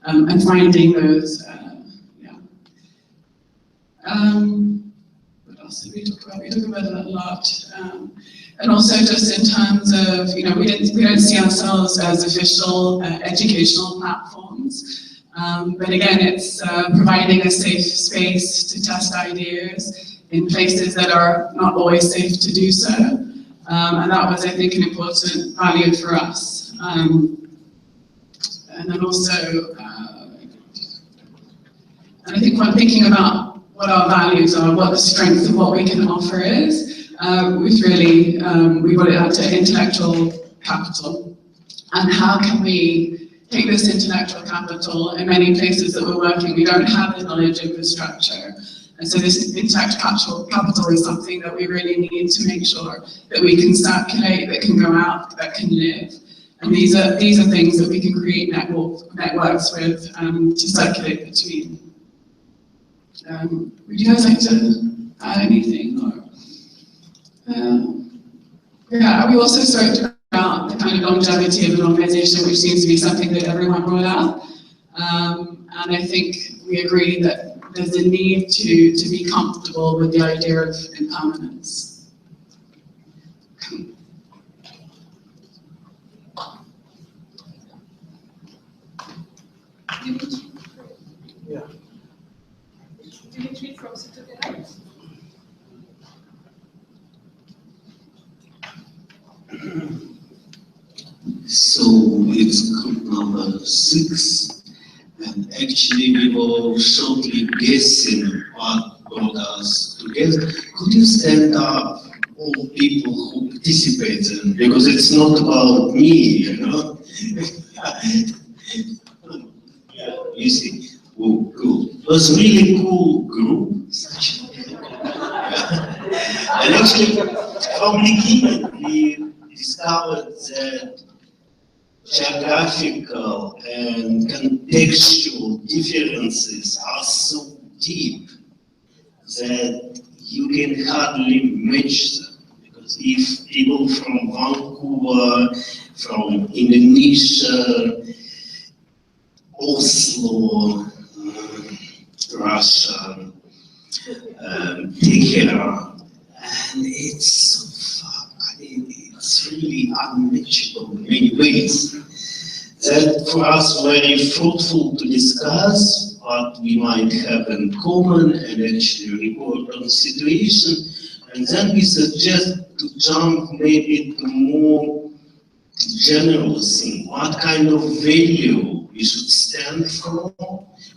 and finding those, what else did we talk about? We talked about it a lot. And also just in terms of, we don't see ourselves as official educational platforms. But again, it's providing a safe space to test ideas in places that are not always safe to do so. And that was, I think, an important value for us. And then also, and I think when thinking about what our values are, what the strength of what we can offer is, we've really, we brought it out to intellectual capital. And how can we take this intellectual capital in many places that we're working, we don't have the knowledge infrastructure. And so this intellectual capital is something that we really need to make sure that we can circulate, that can go out, that can live. And these are things that we can create networks with to circulate between. Would you guys like to add anything? Yeah, we also spoke about the kind of longevity of an organization, which seems to be something that everyone brought up. And I think we agree that there's a need to be comfortable with the idea of impermanence. Yeah. Dimitri from Citadel. So it's group number 6, and actually we were shortly guessing what brought us together. Could you stand up, all people who participated, because it's not about me, you know? Yeah, you see, oh, cool. It was really cool group. And actually, from the beginning, we discovered that geographical and contextual differences are so deep that you can hardly match them. Because if people from Vancouver, from Indonesia, Oslo, Russia, Tehran, and it's so far, it's really unmatchable in many ways. That for us very fruitful to discuss what we might have in common and actually report on the situation. And then we suggest to jump maybe to more general thing. What kind of value we should stand for?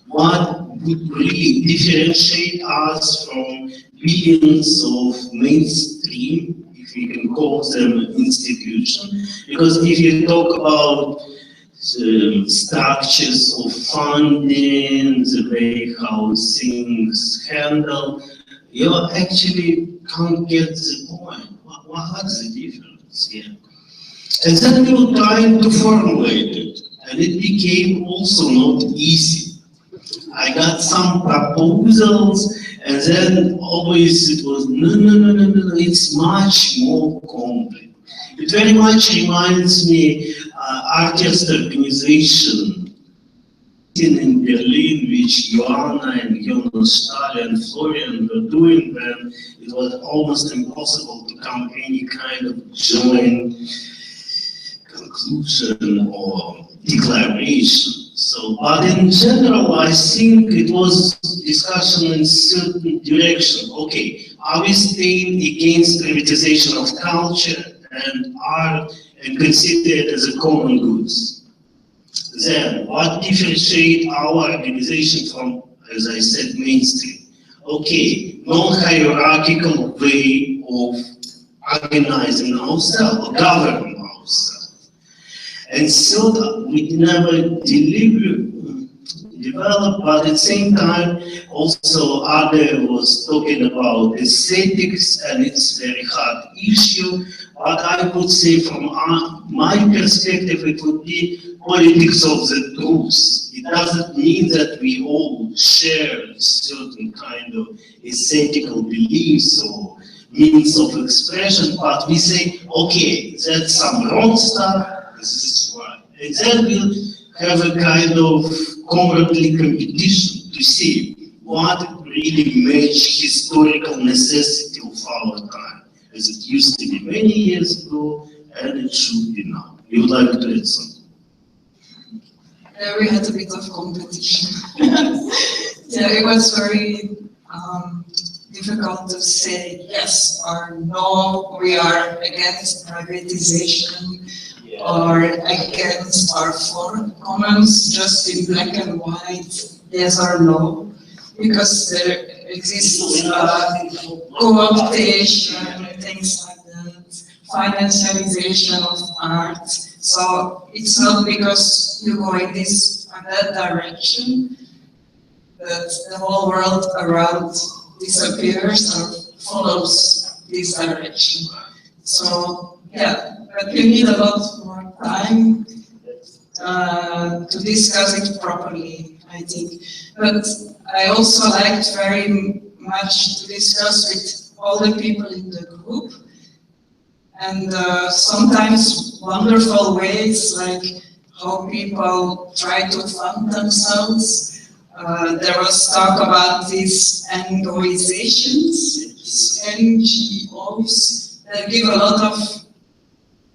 What would really differentiate us from billions of mainstream, if we can call them institutions? Because if you talk about the structures of funding, the way how things handle, you actually can't get the point. What's the difference here? And then we were trying to formulate it, and it became also not easy. I got some proposals, and then always it was, no, it's much more complex. It very much reminds me artist organization in Berlin, which Joanna and Jonas Stahl and Florian were doing then. It was almost impossible to come any kind of joint conclusion or declaration. So, but in general, I think it was discussion in certain direction. Okay, are we staying against privatization of culture and art and consider it as a common goods? Then, what differentiates our organization from, as I said, mainstream? Okay, non-hierarchical way of organizing ourselves, or governing ourselves. And so we never developed, but at the same time, also Ade was talking about aesthetics, and it's a very hard issue. But I would say from my perspective, it would be politics of the truth. It doesn't mean that we all share certain kind of aesthetical beliefs or means of expression, but we say, okay, that's some wrong stuff, this is right. And then we'll have a kind of comradely competition to see what really matches historical necessity of our time, as it used to be many years ago, and it should be now. You would like to add something? We had a bit of competition. Yeah, it was very difficult to say yes or no. We are against privatization or against our for commons, just in black and white, yes or no, because there exists co-optation, things like that, financialization of art. So it's not because you go in this or that direction that the whole world around disappears or follows this direction. So yeah, but you need a lot more time to discuss it properly, I think. But I also liked very much to discuss with all the people in the group, and sometimes wonderful ways, like how people try to fund themselves. There was talk about these NGOizations, NGOs, that give a lot of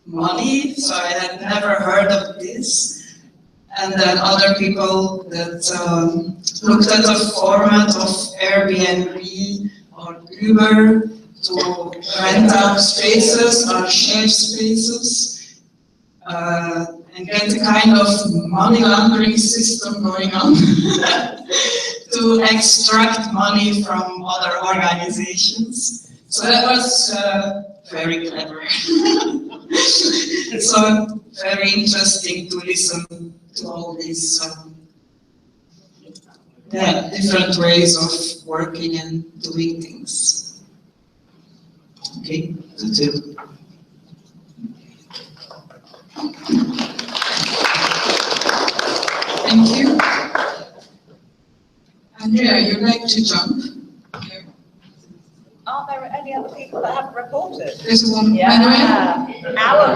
money, so I had never heard of this. And then other people that looked at the format of Airbnb or Uber to rent out spaces or share spaces and get a kind of money laundering system going on to extract money from other organizations. So that was very clever. So very interesting to listen to all these different ways of working and doing things. Okay, that's it. Thank you. Andrea, you'd like to jump? Are there any other people that haven't reported? There's one. Yeah, our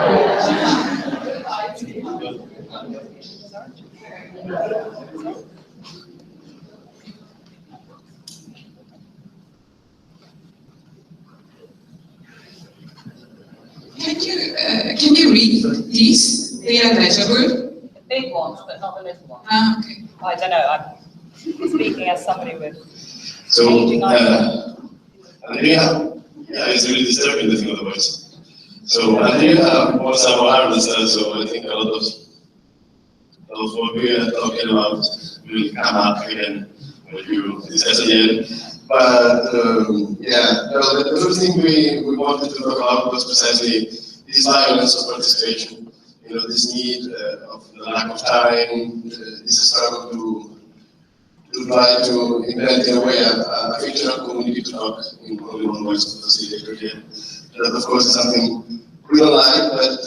Can you read these? They are legible. The big ones, but not the little ones. Ah, okay. I don't know. I'm speaking as somebody with So, aging eyes. Andrea, yeah, it's really disturbing the thing of the voice. So, Andrea was our artist, so I think a lot of what we are talking about will come up again when you discuss again. But yeah, the first thing we wanted to talk about was precisely this violence of participation. You know, this need of the lack of time, this struggle to try to invent in a way a fictional community to talk in only one voice of facilitator here. That of course is something we don't like, but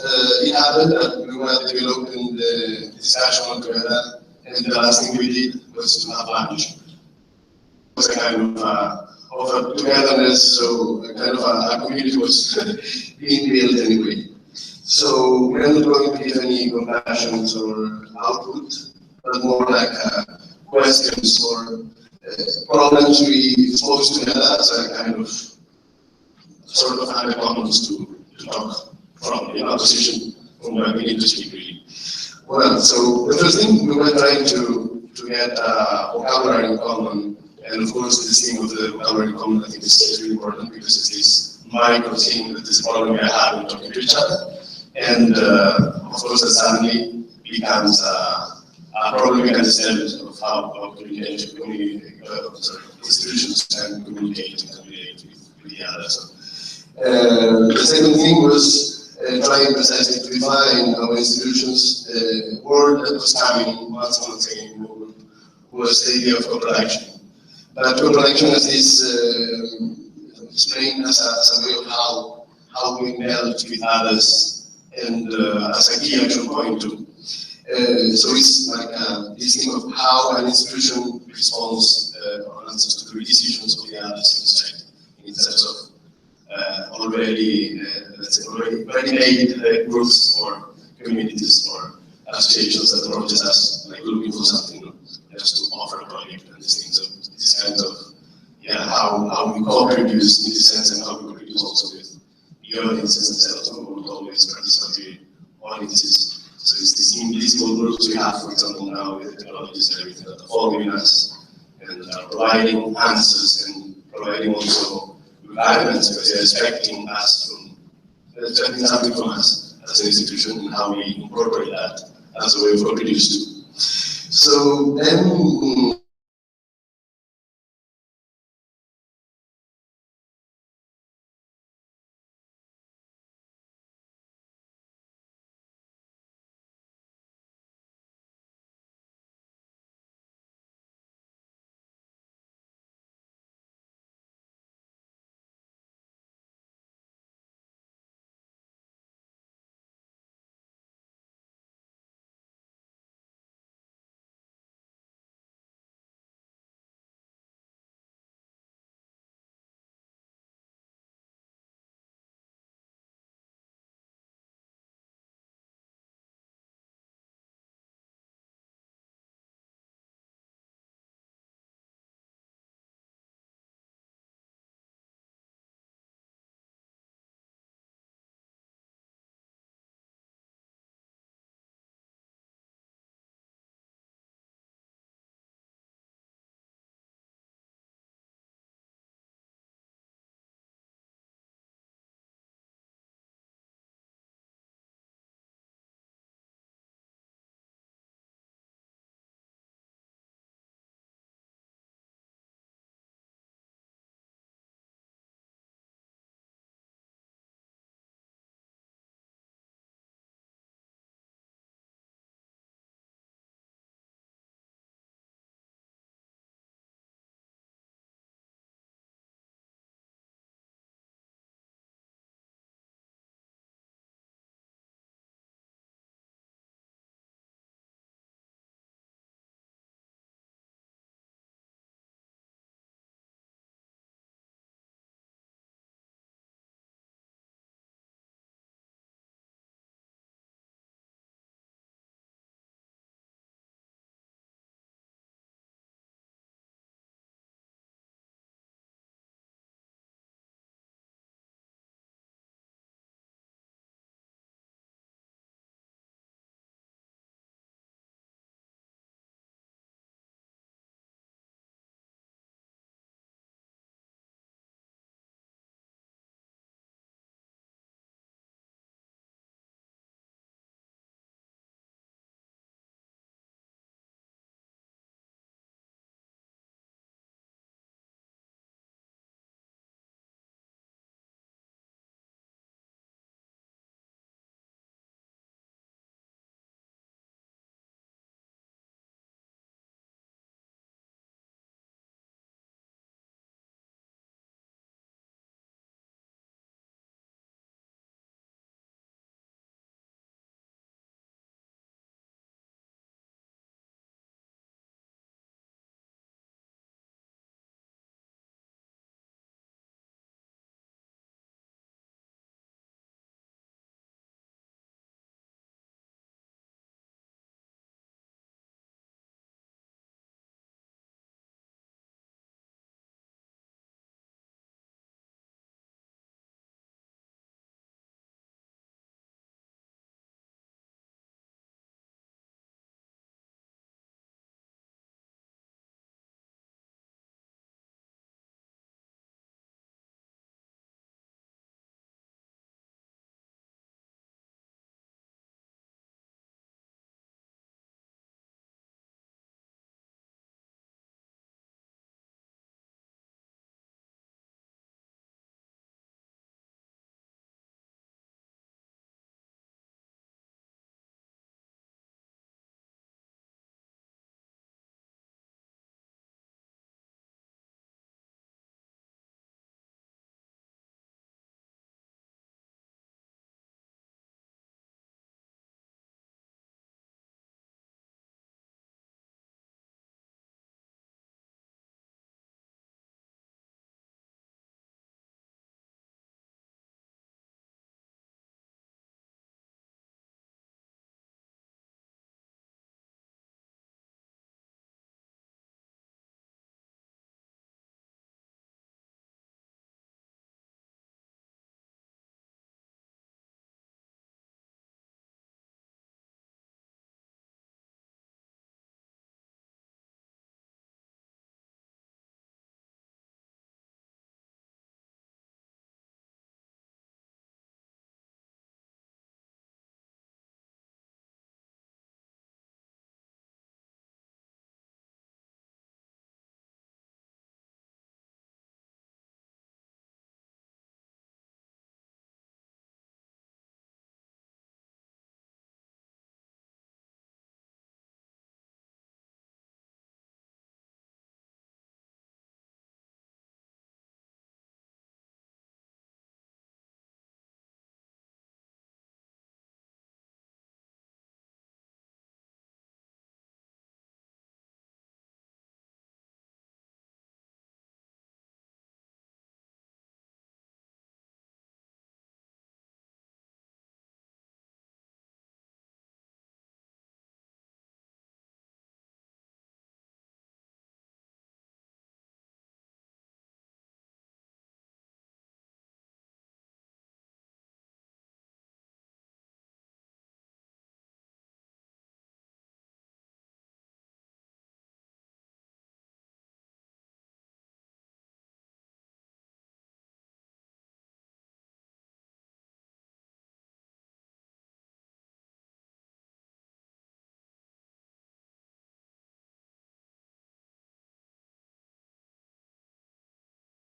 it happened that we were developing the discussion together, and the last thing we did was to have lunch. It was a kind of a togetherness, so a kind of a community was being built anyway. So we're not going to give any compassions or output, but more like questions or problems we exposed together as a kind of sort of had a commons to talk from, in our position from where we need to speak really. Well, so the first thing we were trying to get vocabulary in common, and of course this thing of the vocabulary in common I think is really important because it's this micro thing that is a problem we have in talking to each other, and of course that suddenly becomes a problem we can establish of how institutions can communicate and communicate with the others. The second thing was trying precisely to define our institutions. The word that was coming once on again was the idea of co-production. But co-production as is explained as a way of how we meld with others and as a key action point too. So it's like this thing of how an institution responds or answers to the decisions of the others in society in terms of already, let's say, already made groups or communities or associations that approaches us like looking for something new, just to offer a project and these things. So this kind of how we co-produce in this sense and how we produce also with the audiences themselves, not always participatory audiences. So it's these invisible groups we have, for example, now with the technologies and everything that are following us and are providing answers and providing also requirements because they're expecting something from us as an institution and how we incorporate that as a way of what we used to. So then